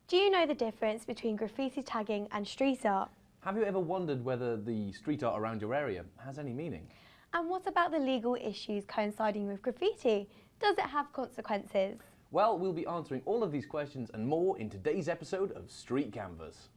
Do you know the difference between graffiti tagging and street art? Have you ever wondered whether the street art around your area has any meaning? And what about the legal issues coinciding with graffiti? Does it have consequences? Well, we'll be answering all of these questions and more in today's episode of Street Canvas.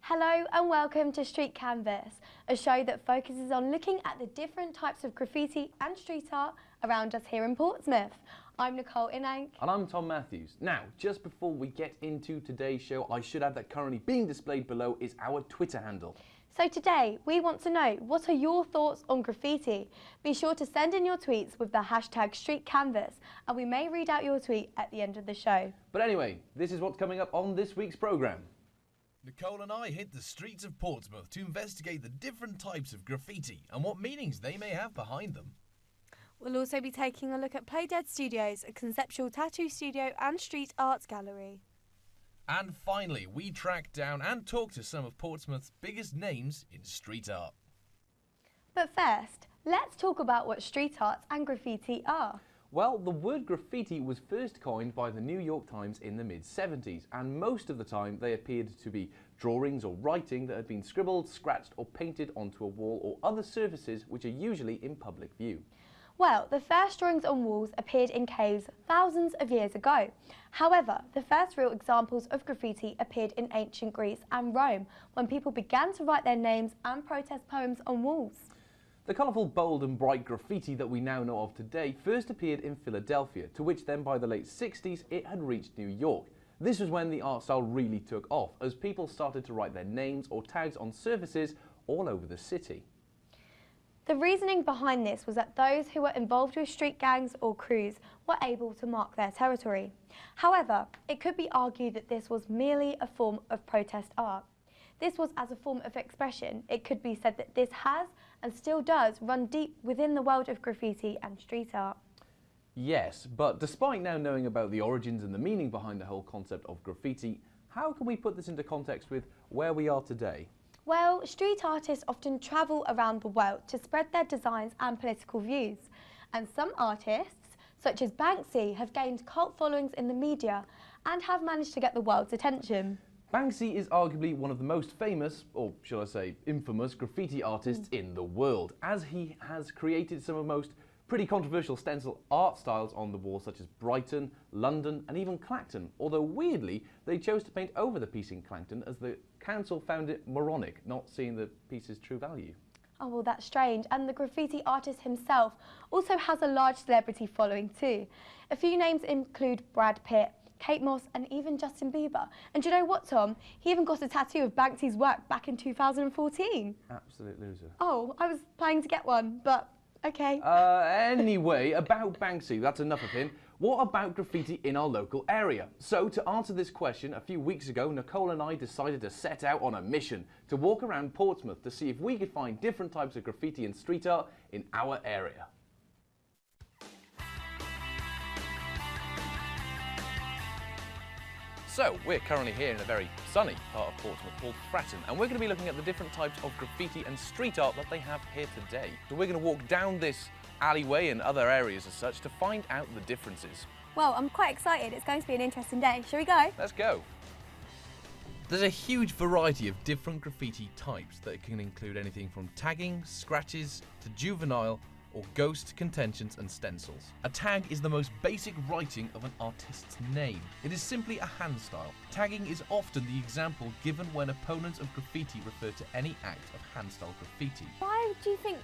Hello and welcome to Street Canvas, a show that focuses on looking at the different types of graffiti and street art around us here in Portsmouth. I'm Nicole Inank. And I'm Tom Matthews. Now, just before we get into today's show, I should add that currently being displayed below is our Twitter handle. So today, we want to know, what are your thoughts on graffiti? Be sure to send in your tweets with the hashtag Street Canvas, and we may read out your tweet at the end of the show. But anyway, this is what's coming up on this week's programme. Nicole and I hit the streets of Portsmouth to investigate the different types of graffiti and what meanings they may have behind them. We'll also be taking a look at Play Dead Studios, a conceptual tattoo studio and street art gallery. And finally, we tracked down and talked to some of Portsmouth's biggest names in street art. But first, let's talk about what street art and graffiti are. Well, the word graffiti was first coined by the New York Times in the mid-70s, and most of the time they appeared to be drawings or writing that had been scribbled, scratched or painted onto a wall or other surfaces which are usually in public view. Well, the first drawings on walls appeared in caves thousands of years ago. However, the first real examples of graffiti appeared in ancient Greece and Rome, when people began to write their names and protest poems on walls. The colourful, bold and bright graffiti that we now know of today first appeared in Philadelphia, to which then by the late 60s it had reached New York. This was when the art style really took off, as people started to write their names or tags on surfaces all over the city. The reasoning behind this was that those who were involved with street gangs or crews were able to mark their territory. However, it could be argued that this was merely a form of protest art. This was as a form of expression. It could be said that this has and still does run deep within the world of graffiti and street art. Yes, but despite now knowing about the origins and the meaning behind the whole concept of graffiti, how can we put this into context with where we are today? Well, street artists often travel around the world to spread their designs and political views. And some artists, such as Banksy, have gained cult followings in the media and have managed to get the world's attention. Banksy is arguably one of the most famous, or shall I say infamous, graffiti artists in the world, as he has created some of the most pretty controversial stencil art styles on the wall, such as Brighton, London and even Clacton, although weirdly they chose to paint over the piece in Clacton as the council found it moronic, not seeing the piece's true value. Oh, well, that's strange. And the graffiti artist himself also has a large celebrity following too. A few names include Brad Pitt, Kate Moss and even Justin Bieber. And do you know what, Tom? He even got a tattoo of Banksy's work back in 2014. Absolute loser. Oh, I was planning to get one, but okay. Anyway, about Banksy, that's enough of him. What about graffiti in our local area? So to answer this question, a few weeks ago, Nicole and I decided to set out on a mission to walk around Portsmouth to see if we could find different types of graffiti and street art in our area. So, we're currently here in a very sunny part of Portsmouth called Fratton, and we're going to be looking at the different types of graffiti and street art that they have here today. So we're going to walk down this alleyway and other areas as such to find out the differences. Well, I'm quite excited. It's going to be an interesting day. Shall we go? Let's go. There's a huge variety of different graffiti types that can include anything from tagging, scratches, to juvenile, or ghost, contentions and stencils. A tag is the most basic writing of an artist's name. It is simply a hand style. Tagging is often the example given when opponents of graffiti refer to any act of hand style graffiti. Why do you think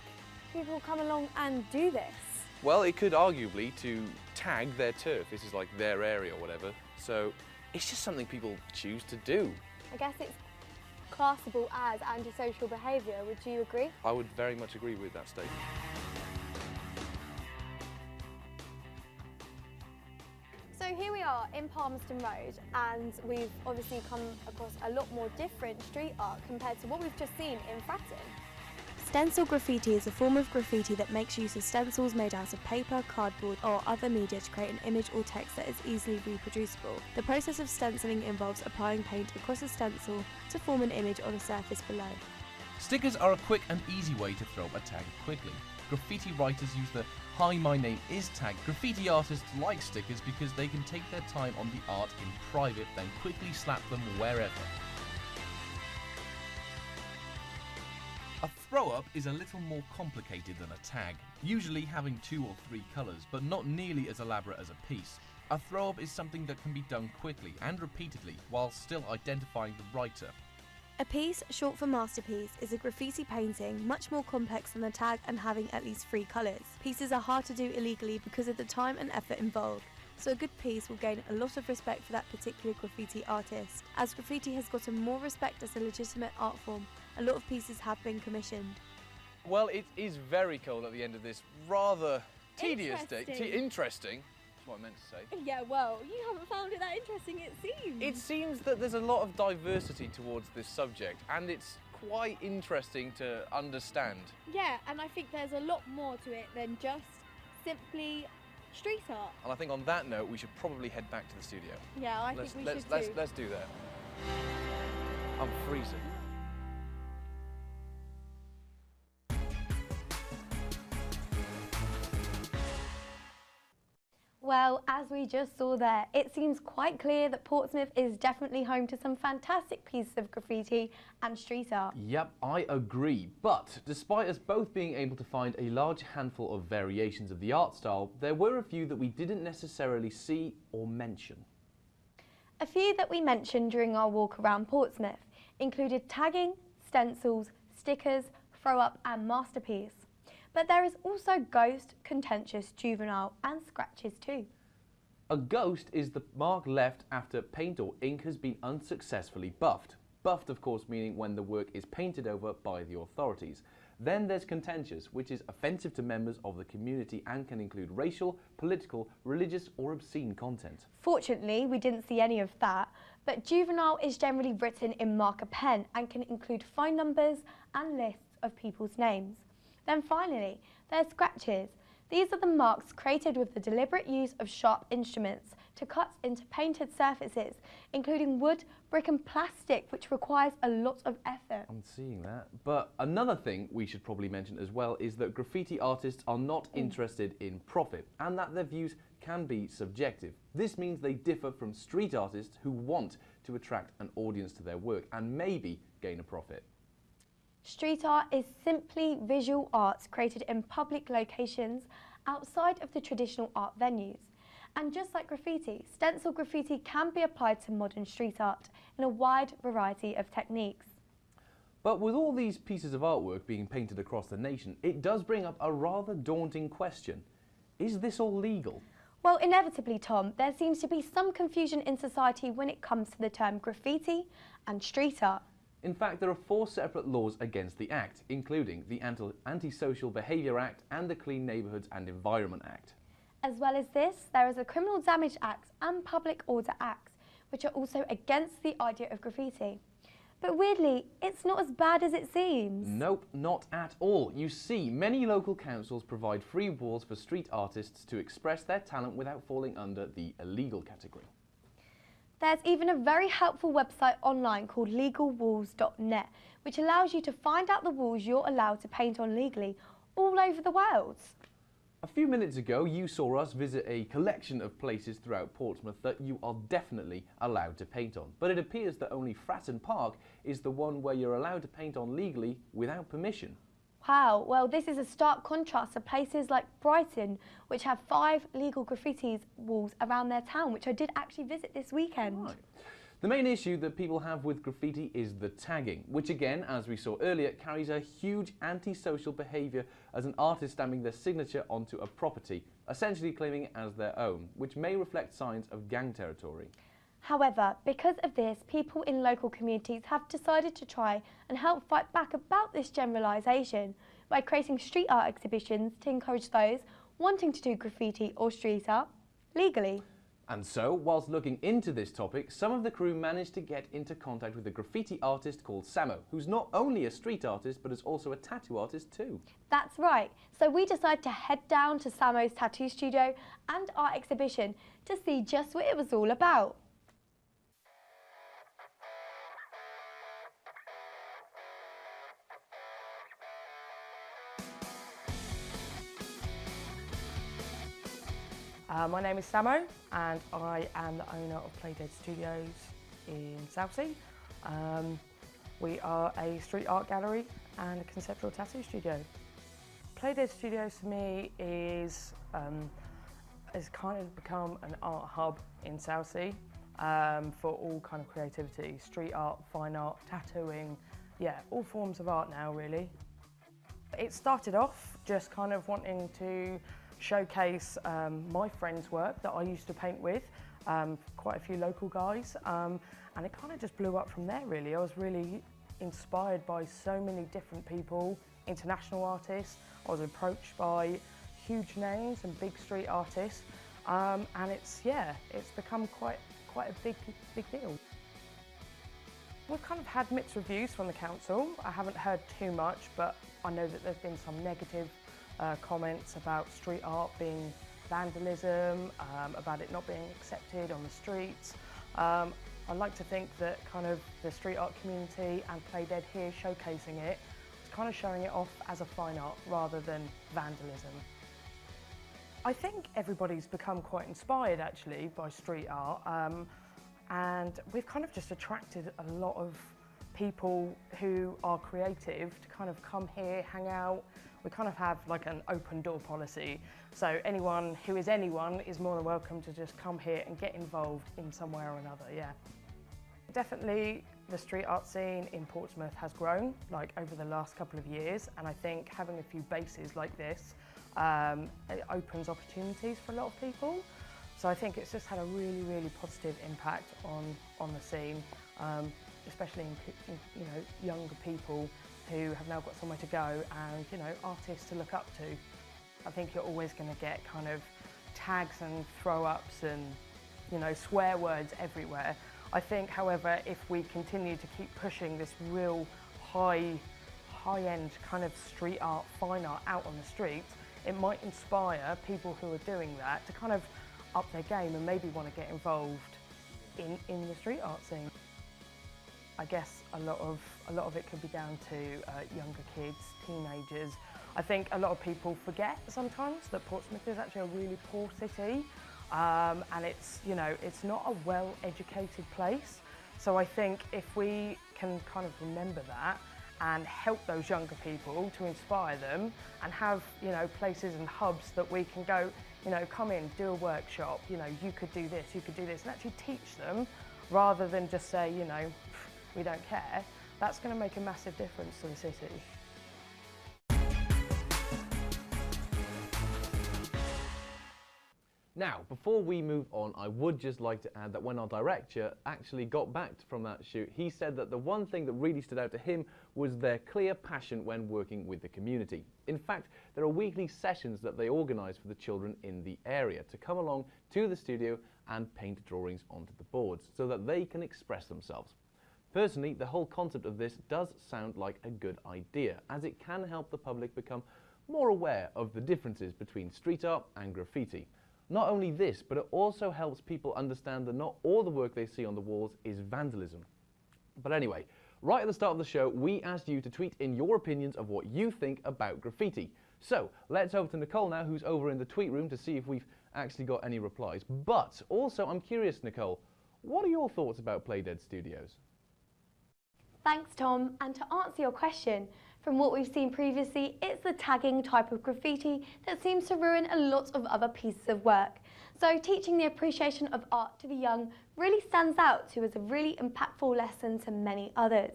people come along and do this? Well, it could arguably to tag their turf. This is like their area or whatever. So it's just something people choose to do. I guess it's classable as antisocial behaviour. Would you agree? I would very much agree with that statement. So here we are in Palmerston Road, and we've obviously come across a lot more different street art compared to what we've just seen in Fratton. Stencil graffiti is a form of graffiti that makes use of stencils made out of paper, cardboard or other media to create an image or text that is easily reproducible. The process of stenciling involves applying paint across a stencil to form an image on a surface below. Stickers are a quick and easy way to throw a tag quickly. Graffiti writers use the "Hi, my name is" tag. Graffiti artists like stickers because they can take their time on the art in private, then quickly slap them wherever. A throw-up is a little more complicated than a tag, usually having 2 or 3 colours, but not nearly as elaborate as a piece. A throw-up is something that can be done quickly and repeatedly while still identifying the writer. A piece, short for masterpiece, is a graffiti painting much more complex than a tag and having at least 3 colours. Pieces are hard to do illegally because of the time and effort involved, so a good piece will gain a lot of respect for that particular graffiti artist. As graffiti has gotten more respect as a legitimate art form, a lot of pieces have been commissioned. Well, it is very cold at the end of this rather tedious day. Interesting. That's what I meant to say. Yeah, well, you haven't found it that interesting, it seems. It seems that there's a lot of diversity towards this subject, and it's quite interesting to understand. Yeah, and I think there's a lot more to it than just simply street art. And I think on that note, we should probably head back to the studio. Yeah, I think we should too. Let's do that. I'm freezing. Well, as we just saw there, it seems quite clear that Portsmouth is definitely home to some fantastic pieces of graffiti and street art. Yep, I agree. But despite us both being able to find a large handful of variations of the art style, there were a few that we didn't necessarily see or mention. A few that we mentioned during our walk around Portsmouth included tagging, stencils, stickers, throw-up and masterpiece. But there is also ghost, contentious, juvenile and scratches too. A ghost is the mark left after paint or ink has been unsuccessfully buffed. Buffed, of course, meaning when the work is painted over by the authorities. Then there's contentious, which is offensive to members of the community and can include racial, political, religious or obscene content. Fortunately, we didn't see any of that, but juvenile is generally written in marker pen and can include phone numbers and lists of people's names. Then finally, there's scratches. These are the marks created with the deliberate use of sharp instruments to cut into painted surfaces, including wood, brick and plastic, which requires a lot of effort. I'm seeing that. But another thing we should probably mention as well is that graffiti artists are not interested in profit and that their views can be subjective. This means they differ from street artists who want to attract an audience to their work and maybe gain a profit. Street art is simply visual arts created in public locations outside of the traditional art venues. And just like graffiti, stencil graffiti can be applied to modern street art in a wide variety of techniques. But with all these pieces of artwork being painted across the nation, it does bring up a rather daunting question. Is this all legal? Well, inevitably, Tom, there seems to be some confusion in society when it comes to the term graffiti and street art. In fact, there are 4 separate laws against the act, including the Anti-Social Behaviour Act and the Clean Neighbourhoods and Environment Act. As well as this, there is a Criminal Damage Act and Public Order Act, which are also against the idea of graffiti. But weirdly, it's not as bad as it seems. Nope, not at all. You see, many local councils provide free walls for street artists to express their talent without falling under the illegal category. There's even a very helpful website online called legalwalls.net, which allows you to find out the walls you're allowed to paint on legally all over the world. A few minutes ago, you saw us visit a collection of places throughout Portsmouth that you are definitely allowed to paint on. But it appears that only Fratton Park is the one where you're allowed to paint on legally without permission. Wow, well this is a stark contrast to places like Brighton, which have 5 legal graffiti walls around their town, which I did actually visit this weekend. Right. The main issue that people have with graffiti is the tagging, which again, as we saw earlier, carries a huge antisocial behaviour as an artist stamping their signature onto a property, essentially claiming it as their own, which may reflect signs of gang territory. However, because of this, people in local communities have decided to try and help fight back about this generalisation by creating street art exhibitions to encourage those wanting to do graffiti or street art legally. And so, whilst looking into this topic, some of the crew managed to get into contact with a graffiti artist called Samo, who's not only a street artist, but is also a tattoo artist too. That's right. So we decided to head down to Samo's tattoo studio and art exhibition to see just what it was all about. My name is Samo and I am the owner of Playdead Studios in Southsea. We are a street art gallery and a conceptual tattoo studio. Playdead Studios to me is has kind of become an art hub in Southsea for all kind of creativity, street art, fine art, tattooing, yeah, all forms of art now really. It started off just kind of wanting to showcase my friends' work that I used to paint with, quite a few local guys, and it kind of just blew up from there really. I was really inspired by so many different people, international artists. I was approached by huge names and big street artists, and it's become quite a big deal. We've kind of had mixed reviews from the council. I haven't heard too much, but I know that there's been some negative comments about street art being vandalism, about it not being accepted on the streets. I'd like to think that kind of the street art community and Playdead here showcasing it, it's kind of showing it off as a fine art rather than vandalism. I think everybody's become quite inspired actually by street art, and we've kind of just attracted a lot of people who are creative to kind of come here, hang out. We kind of have like an open door policy, so anyone who is anyone is more than welcome to just come here and get involved in some way or another, yeah. Definitely the street art scene in Portsmouth has grown like over the last couple of years, and I think having a few bases like this, it opens opportunities for a lot of people. So I think it's just had a really positive impact on the scene, especially in younger people who have now got somewhere to go and artists to look up to. I think you're always going to get kind of tags and throw-ups and swear words everywhere. I think, however, if we continue to keep pushing this real high-end kind of street art, fine art out on the streets, it might inspire people who are doing that to kind of up their game and maybe want to get involved in the street art scene. I guess a lot of it could be down to younger kids, teenagers. I think a lot of people forget sometimes that Portsmouth is actually a really poor city, and it's not a well-educated place. So I think if we can kind of remember that and help those younger people to inspire them and have places and hubs that we can go, come in, do a workshop, you could do this, and actually teach them rather than just say, we don't care, that's going to make a massive difference to the city. Now, before we move on, I would just like to add that when our director actually got back from that shoot, he said that the one thing that really stood out to him was their clear passion when working with the community. In fact, there are weekly sessions that they organise for the children in the area to come along to the studio and paint drawings onto the boards so that they can express themselves. Personally, the whole concept of this does sound like a good idea, as it can help the public become more aware of the differences between street art and graffiti. Not only this, but it also helps people understand that not all the work they see on the walls is vandalism. But anyway, right at the start of the show, we asked you to tweet in your opinions of what you think about graffiti. So let's over to Nicole now, who's over in the tweet room, to see if we've actually got any replies. But also, I'm curious, Nicole, what are your thoughts about Playdead Studios? Thanks, Tom. And to answer your question, from what we've seen previously, it's the tagging type of graffiti that seems to ruin a lot of other pieces of work. So teaching the appreciation of art to the young really stands out to as a really impactful lesson to many others.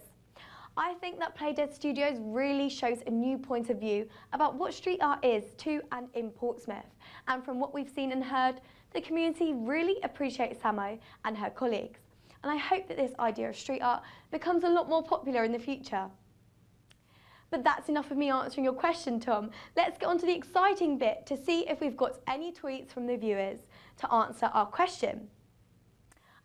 I think that Playdead Studios really shows a new point of view about what street art is to and in Portsmouth. And from what we've seen and heard, the community really appreciates Samo and her colleagues. And I hope that this idea of street art becomes a lot more popular in the future. But that's enough of me answering your question, Tom. Let's get on to the exciting bit to see if we've got any tweets from the viewers. to answer our question.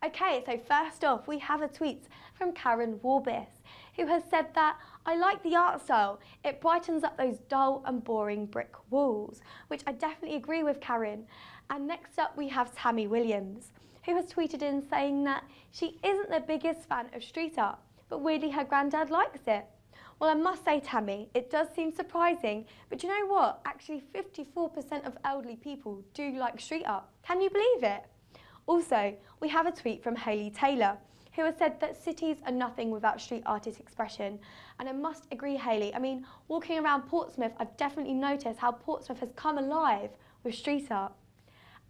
Okay, so first off, we have a tweet from Karen Warbis, who has said that, "I like the art style. It brightens up those dull and boring brick walls," which I definitely agree with, Karen. And next up, we have Tammy Williams, who has tweeted in saying that she isn't the biggest fan of street art, but weirdly her granddad likes it. Well, I must say, Tammy, it does seem surprising, but you know what? Actually, 54% of elderly people do like street art. Can you believe it? Also, we have a tweet from Hayley Taylor, who has said that cities are nothing without street artist expression. And I must agree, Hayley. I mean, walking around Portsmouth, I've definitely noticed how Portsmouth has come alive with street art.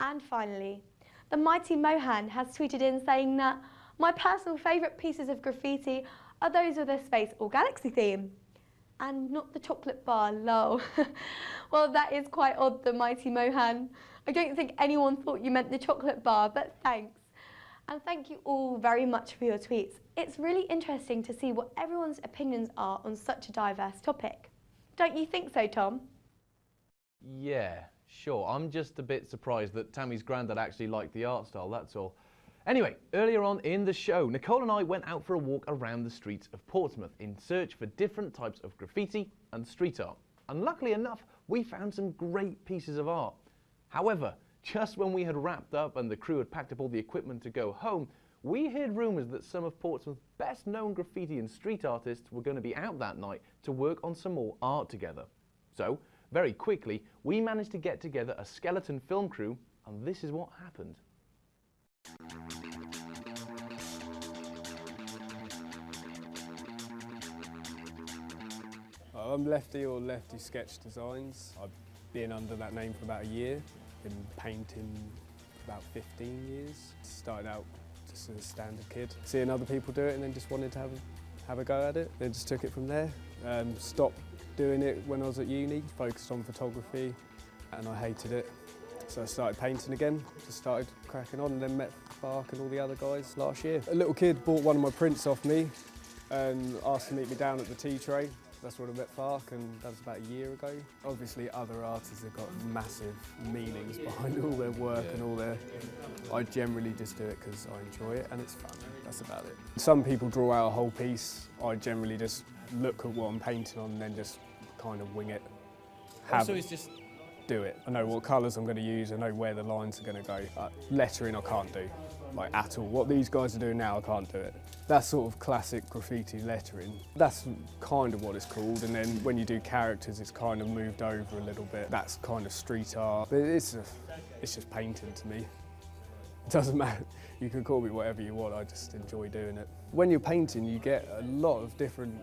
And finally, the mighty Mohan has tweeted in saying that my personal favourite pieces of graffiti are those with a space or galaxy theme. And not the chocolate bar, lol. Well, that is quite odd, the mighty Mohan. I don't think anyone thought you meant the chocolate bar, but thanks. And thank you all very much for your tweets. It's really interesting to see what everyone's opinions are on such a diverse topic. Don't you think so, Tom? Yeah, sure. I'm just a bit surprised that Tammy's granddad actually liked the art style, that's all. Anyway, earlier on in the show, Nicole and I went out for a walk around the streets of Portsmouth in search for different types of graffiti and street art. And luckily enough, we found some great pieces of art. However, just when we had wrapped up and the crew had packed up all the equipment to go home, we heard rumours that some of Portsmouth's best known graffiti and street artists were going to be out that night to work on some more art together. So, very quickly, we managed to get together a skeleton film crew, and this is what happened. I'm Lefty, or Lefty Sketch Designs. I've been under that name for about a year. Been painting for about 15 years. Started out just as a standard kid, seeing other people do it and then just wanted to have a go at it. Then just took it from there. Stopped doing it when I was at uni, focused on photography, and I hated it. So I started painting again, just started cracking on, and then met Fark and all the other guys last year. A little kid bought one of my prints off me and asked to meet me down at the tea tray. That's when I met Fark, and that was about a year ago. Obviously other artists have got massive meanings behind all their work and all their... I generally just do it because I enjoy it and it's fun, that's about it. Some people draw out a whole piece. I generally just look at what I'm painting on and then just kind of wing it. So it's just... do it. I know what colours I'm going to use, I know where the lines are going to go. Lettering I can't do, like at all. What these guys are doing now, I can't do it. That's sort of classic graffiti lettering. That's kind of what it's called, and then when you do characters, it's kind of moved over a little bit. That's kind of street art, but it's just painting to me. It doesn't matter, you can call me whatever you want, I just enjoy doing it. When you're painting, you get a lot of different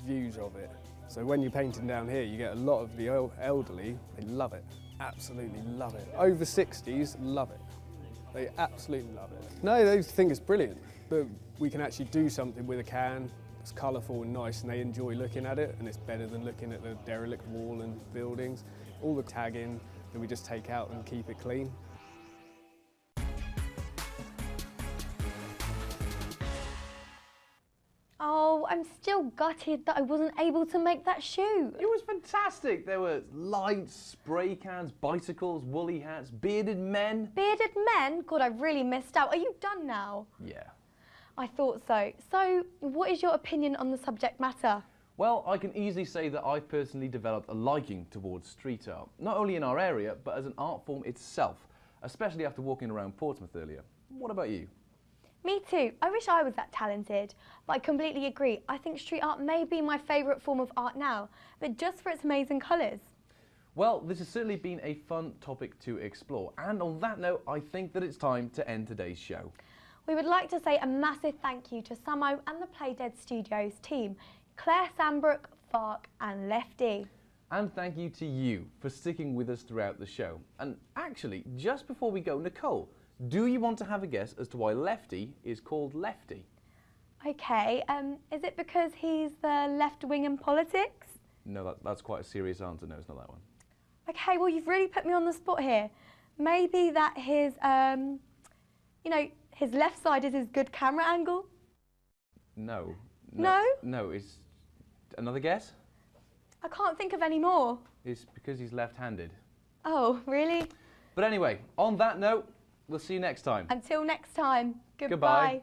views of it. So when you're painting down here, you get a lot of the elderly, they love it, absolutely love it. Over 60s, love it. They absolutely love it. No, they think it's brilliant, but we can actually do something with a can, it's colourful and nice, and they enjoy looking at it, and it's better than looking at the derelict wall and buildings. All the tagging that we just take out and keep it clean. Oh, I'm still gutted that I wasn't able to make that shoe. It was fantastic. There were lights, spray cans, bicycles, woolly hats, bearded men. Bearded men? God, I've really missed out. Are you done now? Yeah. I thought so. So, what is your opinion on the subject matter? Well, I can easily say that I've personally developed a liking towards street art, not only in our area, but as an art form itself, especially after walking around Portsmouth earlier. What about you? Me too. I wish I was that talented, but I completely agree. I think street art may be my favourite form of art now, but just for its amazing colours. Well, this has certainly been a fun topic to explore, and on that note, I think that it's time to end today's show. We would like to say a massive thank you to Samo and the Playdead Studios team, Claire Sambrook, Fark and Lefty. And thank you to you for sticking with us throughout the show. And actually, just before we go, Nicole, do you want to have a guess as to why Lefty is called Lefty? Okay, is it because he's the left wing in politics? No, that's quite a serious answer. No, it's not that one. Okay, well, you've really put me on the spot here. Maybe that his, you know, his left side is his good camera angle? No. No? No, it's... Another guess? I can't think of any more. It's because he's left-handed. Oh, really? But anyway, on that note, We'll see you next time. Until next time, goodbye. Goodbye.